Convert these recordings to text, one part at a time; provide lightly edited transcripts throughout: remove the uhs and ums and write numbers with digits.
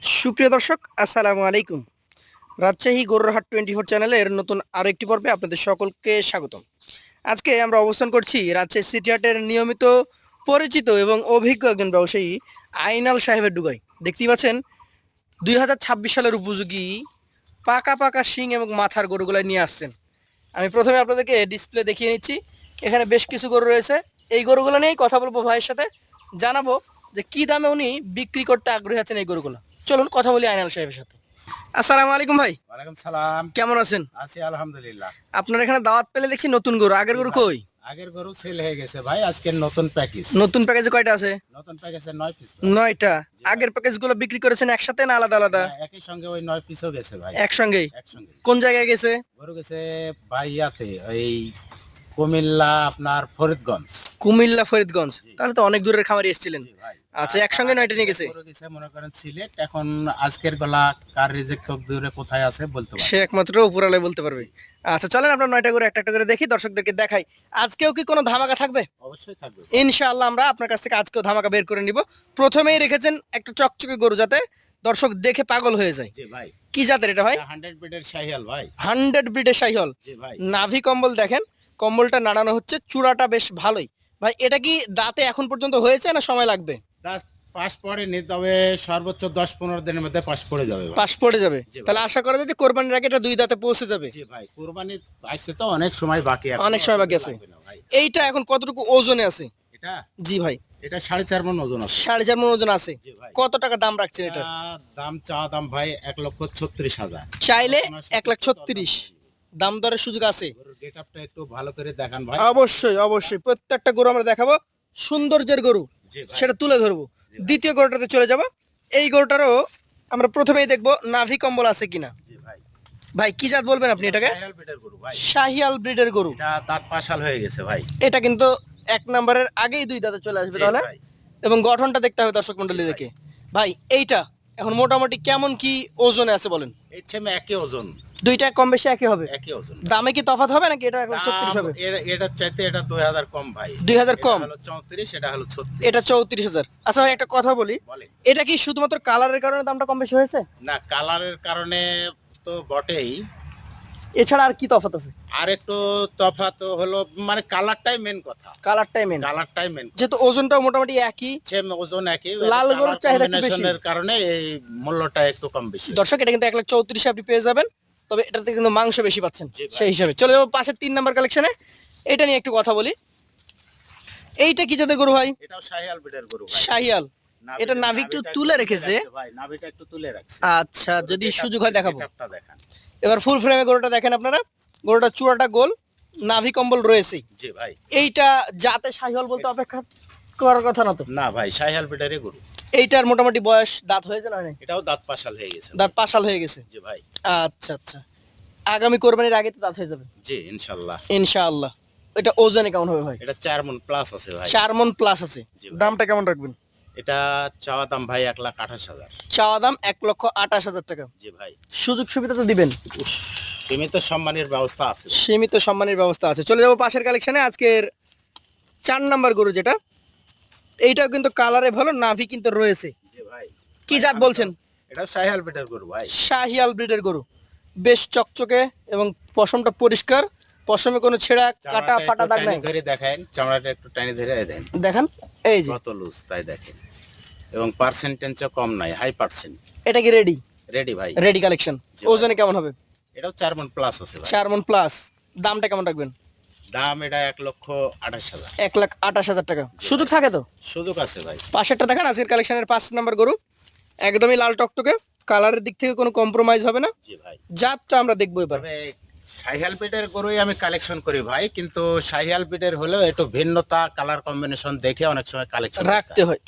সুপ্রিয় দর্শক, আসসালামু আলাইকুম। রাজশাহী গরুর হাট 24 চ্যানেলের নতুন আরো একটি পর্বে আপনাদের সকলকে স্বাগতম। আজকে আমরা অবস্থান করছি রাজশাহী সিটি হাটের নিয়মিত পরিচিত এবং অভিজ্ঞ একজন ব্যবসায়ী আইনাল সাহেবের ডুগাই। দেখতেই পাচ্ছেন 2026 সালের উপযোগী পাকা পাকা শিং এবং মাথার গরুগুলাই নিয়ে আসছেন। আমি প্রথমে আপনাদেরকে ডিসপ্লে দেখিয়ে নিচ্ছি। এখানে বেশ কিছু গরু রয়েছে। এই গরুগুলো নিয়েই কথা বলবো ভাইয়ের সাথে, জানাবো যে কি দামে উনি বিক্রি করতে আগ্রহী আছেন এই গরুগুলো। চলুন কথা বলি আইনাল সাহেবের সাথে। আসসালামু আলাইকুম ভাই। ওয়ালাইকুম সালাম। কেমন আছেন? আছি আলহামদুলিল্লাহ। আপনার এখানে দাওয়াত পেলে দেখছি নতুন গরু, আগের গরু কই? আগের গরু সেল হয়ে গেছে ভাই, আজকের নতুন প্যাকেজ। নতুন প্যাকেজে কয়টা আছে? নতুন প্যাকেজে 9 পিস। 9টা। আগের প্যাকেজগুলো বিক্রি করেছেন একসাথে না আলাদা আলাদা? একই সঙ্গে ওই 9 পিসও গেছে ভাই। একসঙ্গেই। একসঙ্গে কোন জায়গায় গেছে? গরু গেছে ভাই ইয়াতে ওই কুমিল্লা আপনার ফরিদগঞ্জ। কুমিল্লা ফরিদগঞ্জ। তাহলে তো অনেক দূরের খামারি এসেছিলেন। জি ভাই। আচ্ছা, একসঙ্গে 9টা নিয়ে গেছে। গরু গেছে মনে করেন সিলেট। এখন আজকের গলা কার রিজেক্ট দূরে কোথায় আছে বলতে পারবো সে একমাত্র উপরালায় বলতে পারবে। আচ্ছা চলেন আমরা 9টা করে একটা একটা করে দেখি, দর্শকদেরকে দেখাই। আজকেও কি কোনো ধামাকা থাকবে? অবশ্যই থাকবে। ইনশাআল্লাহ আমরা আপনার কাছ থেকে আজকেও ধামাকা বের করে নিব। প্রথমেই রেখেছেন একটা চকচকে গরু, যাতে দর্শক দেখে পাগল হয়ে যায়। জি ভাই। কি জাতের এটা ভাই? 100 বিটের শাহিয়াল ভাই। 100 ব্রিডের শাহিওয়াল। জি ভাই। নাভি কম্বল দেখেন, কম্বলটা নাড়ানো হচ্ছে, চূড়াটা বেশ ভালোই। ভাই এটা কি দাঁতে এখন পর্যন্ত হয়েছে না সময় লাগবে? পাস পড়েনি, তবে সর্বোচ্চ 10-15 দিনের মধ্যে পাস পড়ে যাবে ভাই। পাশ পড়ে যাবে? জি ভাই। তাহলে আশা করা যায় যে কোরবানির আগে এটা 2 দাঁতে পৌঁছে যাবে। জি ভাই, কুরবানি আসছে তো অনেক সময় বাকি আছে। অনেক সময় বাকি আছে। লাগবে না ভাই। এইটা এখন কতটুকু ওজনে আছে? এটা জি ভাই। এটা 4.5 মণ ওজন আছে। 4.5 মণ ওজন আছে। জি ভাই। কত টাকা দাম রাখছেন এটা? দাম দাম ভাই 1,36,000। চাইলে 1,36,000। দাম দরের সুযোগ আছে। গরুর গেটআপটা একটু ভালো করে দেখান ভাই। অবশ্যই অবশ্যই, প্রত্যেকটা গরু আমরা দেখাবো। সৌন্দর্যের গরু জি ভাই। সেটা তুলে ধরবো। দ্বিতীয় গরুটাতে চলে যাব। এই গরুটারও আমরা প্রথমেই দেখবো নাভি কম্বল আছে কিনা। জি ভাই। ভাই কি জাত বলবেন আপনি এটাকে? শাহিয়াল বিটের গরু ভাই। শাহিয়াল ব্রিডের গরু। এটা দাঁত পাশাল হয়ে গেছে ভাই। এটা কিন্তু 1 নম্বরের আগেই 2 দাঁতে চলে আসবে জি তাহলে। ভাই। এবং গঠনটা দেখতে হবে দর্শক মন্ডলী জি ভাই। দেখে। ভাই এইটা এখন মোটামুটি কেমন কি ওজনে আছে বলেন? এই ছেমে একই ওজন। দুইটা কম বেশি একই হবে? একই ওজন। দামে কি তফাৎ হবে নাকি এটা এখন 36 হবে? এটার চাইতে এটা 2000 কম ভাই। 2000 কম? এটা হলো 34, এটা হলো 36। এটা 34,000। আচ্ছা ভাই একটা কথা বলি, বলেন। এটা কি শুধুমাত্র কালারের কারণে দামটা কম বেশি হয়েছে? না, কালারের কারণে তো বটেই। এছাড়া আর কি তফাৎ আছে? আর একটু তফাৎ হলো মানে কালারটাই মেন কথা। কালারটাই মেন। কালারটাই মেন। যেহেতু ওজনটাও মোটামুটি একই। সেম ওজন একই। লাল গরুর চাহিদা একটু বেশি। কম্বিনেশনের কারণে এই মূল্যটা একটু কম বেশি। দর্শক এটা কিন্তু 1,34,000 আপনি পেয়ে যাবেন, তবে এটাতে কিন্তু মাংস বেশি পাচ্ছেন। জি ভাই। সেই হিসাবে চলে যাবো পাশের 3 নাম্বার কালেকশনে। এটা নিয়ে একটু কথা বলি। এইটা কি জাতের গরু ভাই? এটাও শাহিয়াল বিটের গরু ভাই। শাহিয়াল। এটা নাভি একটু তুলে রেখেছে। ভাই, নাভিটা একটু তুলে রাখছে। আচ্ছা, যদি সুযোগ হয় দেখাবো। গেটআপটা দেখান। এবার ফুল ফ্রেমে গরুটা দেখেন আপনারা। গরুটা চূড়াটা গোল, নাভি কম্বল রয়েছেই। জি ভাই। এইটা জাতে শাহিওয়াল বলতে অপেক্ষা করার কথা না তো? না ভাই, শাহিয়াল বিটেরই গরু। এইটার মোটামুটি বয়স দাঁত হয়েছে না? এটাও দাঁত পাশাল হয়ে গেছে। দাঁত পাশাল হয়ে গেছে। জি ভাই। আচ্ছা আচ্ছা, আগামী কোরবানির আগে তো দাঁত হয়ে যাবে জি ইনশাআল্লাহ। ইনশাআল্লাহ। এটা ওজনে কেমন হবে ভাই? এটা 4 মণ প্লাস আছে ভাই। 4 মণ প্লাস আছে। জি ভাই। দামটা কেমন রাখবেন? এটা চাওয়া দাম ভাই 1,28,000। চাওয়া দাম 1,28,000 টাকা। জি ভাই। সুযোগ সুবিধা তো দিবেন? সীমিত সম্মানের ব্যবস্থা আছে। সীমিত সম্মানের ব্যবস্থা আছে। চলে যাবো পাশের কালেকশনে। আজকের 4 নাম্বার গরু যেটা, এইটাও কিন্তু কালারে ভালো, নাভি কিন্তু রয়েছে। জি ভাই। কি জাত বলছেন? এটাও শাহিয়াল বিটের গরু ভাই। শাহিয়াল ব্রিডের গরু। বেশ চকচকে এবং পশমটা পরিষ্কার। পশমে কোনো ছেঁড়া কাটা ফাটা দাগ নাই। ধরে দেখেন, চামড়াটা একটু টানি ধরে দেন। দেখেন এই যে কত লুজ তাই দেখেন। এবং পার্সেন্টেজও কম নাই, হাই পার্সেন্ট। এটা কি রেডি? রেডি ভাই। Ready collection. জি ভাই। ওজনে কেমন হবে? এটাও 4 মণ প্লাস আছে ভাই। 4 মণ প্লাস। দামটা কেমন রাখবেন? দাম এটা 1,28,000। 1,28,000 টাকা। সুযোগ থাকে তো? সুযোগ আছে ভাই। পাশেরটা দেখেন, আজকের কালেকশনের 5 নাম্বার গরু। একদমই লাল টকটকে, কালারের দিক থেকে কোনো কম্প্রোমাইজ হবে না। জি ভাই। জাতটা আমরা দেখবো এবার। তবে শাহিয়াল বিটের গরুই আমি কালেকশন করি ভাই, কিন্তু শাহিয়াল বিটের হলেও একটু ভিন্নতা কালার কম্বিনেশন দেখে অনেক সময় কালেকশন রাখতে হয়।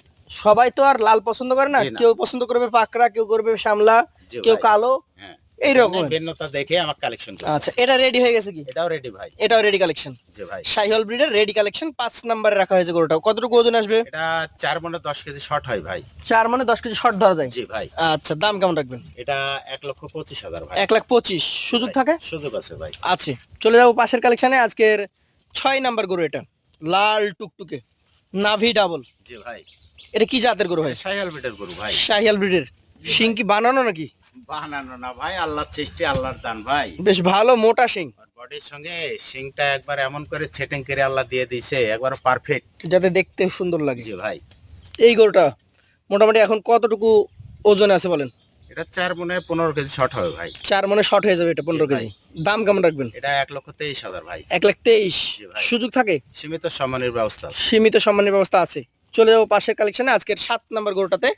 সবাই তো আর লাল পছন্দ করে না। জি না। কেউ পছন্দ করবে পাকড়া, কেউ করবে শ্যামলা, জি কেউ ভাই। কালো, হ্যাঁ। এইরকম। ভিন্নতা দেখে আমার কালেকশন করি। আচ্ছা, এটা রেডি হয়ে গেছে কি? এটাও রেডি ভাই। এটাও রেডি কালেকশন। জি ভাই। শাহিওয়াল ব্রিডের রেডি কালেকশন 5 নম্বরে রাখা হয়েছে গরুটা। কতটুকু ওজন আসবে? এটা 4 মণে 10 কেজি শর্ট হয় ভাই। 4 মানে 10 কেজি শর্ট ধরা যায়। জি ভাই। আচ্ছা, দাম কেমন রাখবেন? এটা 1,25,000 ভাই। 1,25,000। সুযোগ ভাই, থাকে? সুযোগ আছে ভাই। আছে। চলে যাবো পাশের কালেকশনে। আজকের 6 নাম্বার গরু এটা, লাল টুকটুকে, নাভি ডাবল। জি ভাই। এটা কি জাতের গরু ভাই? শাহিয়াল বিটের গরু ভাই। শাহিয়াল ব্রিডের। শিং কি বানানো নাকি? বানানো না ভাই, আল্লাহর সৃষ্টি, আল্লাহর দান ভাই। বেশ ভালো মোটা শিং, বডির সঙ্গে শিংটা একবার এমন করে সেটিং করে আল্লাহ দিয়ে দিয়েছে, একবার পারফেক্ট। যাতে দেখতে সুন্দর লাগে। জি ভাই। এই গরুটা মোটামুটি এখন কতটুকু ওজনে আছে বলেন? এটা 4 মনে 15 কেজি শর্ট হবে ভাই। 4 মনে শর্ট হয়ে যাবে এটা, 15 জি ভাই। কেজি। দাম কেমন রাখবেন? এটা 1,23,000 ভাই। 1,23,000। জি ভাই। সুযোগ থাকে? সীমিত সম্মানের ব্যবস্থা আছে। সীমিত সম্মানের ব্যবস্থা আছে। চলে যাবো পাশের কালেকশনে, আজকের 7 নাম্বার গরুটাতে।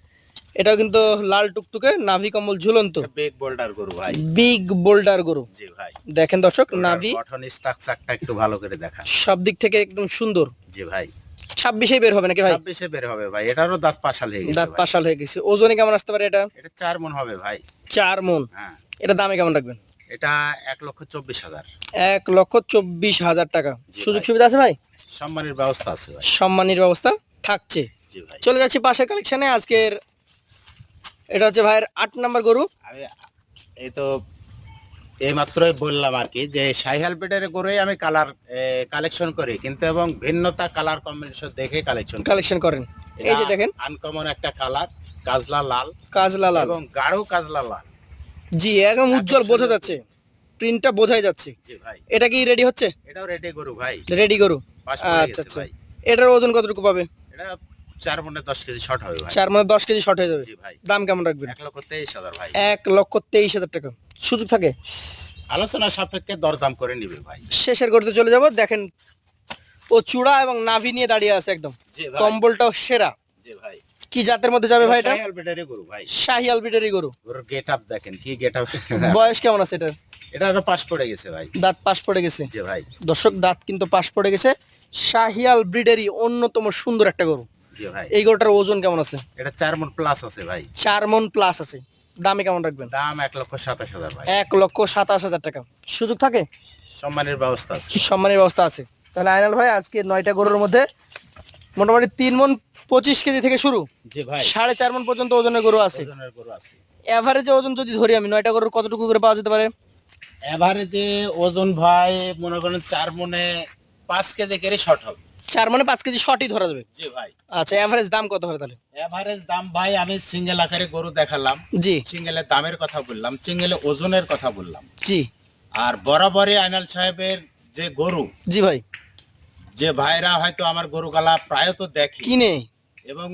এটাও কিন্তু লাল টুকটুকে, নাভি কম্বল ঝুলন্ত, বিগ বোল্ডার গরু ভাই। বিগ বোল্ডার গরু। জি ভাই। দেখেন দর্শক, নাভি গঠন স্ট্রাকচারটা একটু ভালো করে দেখা। সব দিক থেকে একদম সুন্দর। জি ভাই। 26-এ বের হবে নাকি ভাই? 26-এ বের হবে ভাই। এটারও দাঁত পাশাল হয়ে গেছে দাঁত ভাই। পাশাল হয়ে গেছে। ওজনে কেমন আসতে পারে এটা? এটা 4 মণ হবে ভাই। 4 মণ। হ্যাঁ। এটা দামে কেমন রাখবেন? এটা 1,24,000। 1,24,000 টাকা। জি সুযোগ ভাই। সুবিধা আছে ভাই? সম্মানের ব্যবস্থা আছে ভাই। সম্মানের ব্যবস্থা থাকছে। জি ভাই। চলে যাচ্ছি পাশের কালেকশনে। আজকের এটা হচ্ছে ভাইয়ের 8 নাম্বার গরু। আমি এই তো এইমাত্রই বললাম আর কি, যে শাহিয়াল ব্রিডের গরুই আমি কালার কালেকশন করি, কিন্তু এবং ভিন্নতা কালার কম্বিনেশন দেখে কালেকশন কালেকশন করেন। এই যে দেখেন, আনকমন একটা কালার, কাজলা লাল কাজলা লাল এবং গাঢ় কাজলা লাল। জি, একদম উজ্জ্বল বোঝা যাচ্ছে, প্রিন্টটা বোঝাই যাচ্ছে। জি ভাই। এটা কি রেডি হচ্ছে? এটাও রেডি গরু ভাই। রেডি গরু। পাশ পড়ে আচ্ছা গেছে আচ্ছা। ভাই। এটার ওজন কতটুকু পাবে? এটা 4 মণে 10 কেজি শর্ট হবে ভাই। 4 মানে 10 কেজি শর্ট হয়ে যাবে। জি ভাই। দাম কেমন রাখবেন? 1,23,000 ভাই। 1,23,000 টাকা। সুযোগ থাকে? আলোচনা সাপেক্ষে দরদাম করে নিবে ভাই। শেষের গরুতে চলে যাব। দেখেন, ও চূড়া এবং নাভি নিয়ে দাঁড়িয়ে আছে একদম। জি ভাই। কম্বলটাও সেরা। জি ভাই। কি জাতের মধ্যে যাবে ভাই এটা? শাহিয়াল ব্রিডের গরু ভাই। শাহিয়াল ব্রিডেরই গরু। গরুর গেটআপ দেখেন, কি গেটআপ। বয়স কেমন আছে এটার? এটা আরো পাশ পড়ে গেছে ভাই। দাঁত পাশ পড়ে গেছে। জি ভাই। দর্শক, দাঁত কিন্তু পাশ পড়ে গেছে। শাহিয়াল ব্রিডেরই অন্যতম সুন্দর একটা গরু। জি ভাই। এই গরুটার ওজন কেমন আছে? এটা 4 মণ প্লাস আছে ভাই। 4 মণ প্লাস আছে। দামে কেমন রাখবেন? দাম 1,27,000 ভাই। 1,27,000 টাকা। সুযোগ থাকে? সম্মানের ব্যবস্থা আছে। সম্মানের ব্যবস্থা আছে। তাহলে আইনাল ভাই, আজকে 9টা গরুর মধ্যে মোটামুটি 3 মণ 25 কেজি থেকে শুরু, জি ভাই। 4.5 মণ পর্যন্ত ওজনের গরু আছে। ওজনের গরু আছে। এভারেজে ওজন যদি ধরি আমি, 9টা গরুর কতটুকু করে পাওয়া যেতে পারে? এভারেজে ওজন ভাই মনে করেন 4 মণে 5 কেজি করে শর্ট হবে। 4 মণে 5 কেজি শর্টই ধরা যাবে। জি ভাই। আচ্ছা, এভারেজ দাম কত হবে তাহলে? এভারেজ দাম ভাই, আমি সিঙ্গেল আকারে গরু দেখালাম, জি সিঙ্গেলের দামের কথা বললাম, সিঙ্গেলে ওজনের কথা বললাম। জি আর বরাবরই আইনাল সাহেবের যে গরু, জি ভাই, যে ভাইরা হয়তো আমার গরু গালা প্রায়ত দেখে কিনে এবং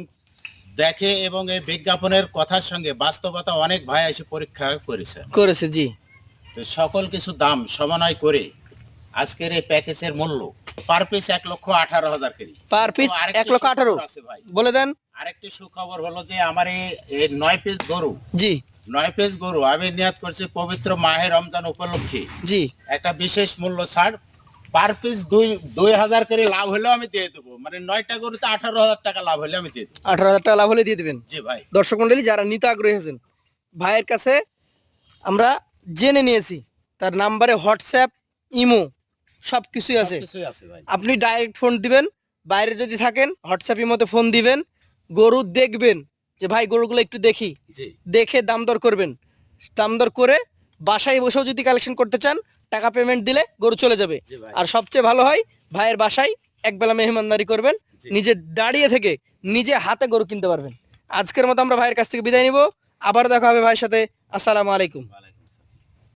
দেখে, এবং এই বিজ্ঞাপনের কথার সঙ্গে বাস্তবতা অনেক ভাই এসে পরীক্ষা করেছে। করেছে। জি, তো সকল কিছু দাম সমন্বয় করে আজকের এই প্যাকেজের মূল্য পার পিস 1,18,000 করে। পার পিস তো আরেকটি 1,18,000 সুখবর আছে ভাই। বলে দেন। আরেকটি সুখবর হলো যে আমার এই 9 পিস গরু, জি 9 পিস গরু আমি নিয়াত করছি পবিত্র মাহে রমজান উপলক্ষে জি, একটা বিশেষ মূল্য ছাড়, পার পিস 2,000 করে লাভ হলেও আমি দিয়ে দেবো। মানে 9টা গরুতে 18,000 টাকা লাভ হলে আমি দিয়ে দেবো। 18,000 টাকা লাভ হলে দিয়ে দিবেন। জি ভাই। দর্শক মন্ডলী, যারা নিতে আগ্রহী আছেন, ভাইয়ের কাছে আমরা জেনে নিয়েছি তার নাম্বারে হোয়াটসঅ্যাপ, ইমো সব কিছুই আছে। কিছুই আছে ভাই। আপনি ডাইরেক্ট ফোন দিবেন, বাইরে যদি থাকেন হোয়াটসঅ্যাপ ইমোতে ফোন দিবেন, গরু দেখবেন যে ভাই গরুগুলো একটু দেখি, জি দেখে দাম দর করবেন। দাম দর করে বাসায় বসেও যদি কালেকশন করতে চান, টাকা পেমেন্ট দিলে গরু চলে যাবে। জি ভাই। আর সবচেয়ে ভালো হয় ভাইয়ের বাসায় একবেলা মেহমানদারি করবেন, জি। নিজে দাঁড়িয়ে থেকে নিজে হাতে গরু কিনতে পারবেন। আজকের মতো আমরা ভাইয়ের কাছ থেকে বিদায় নিব। আবার দেখা হবে ভাইয়ের সাথে। আসসালামু আলাইকুম।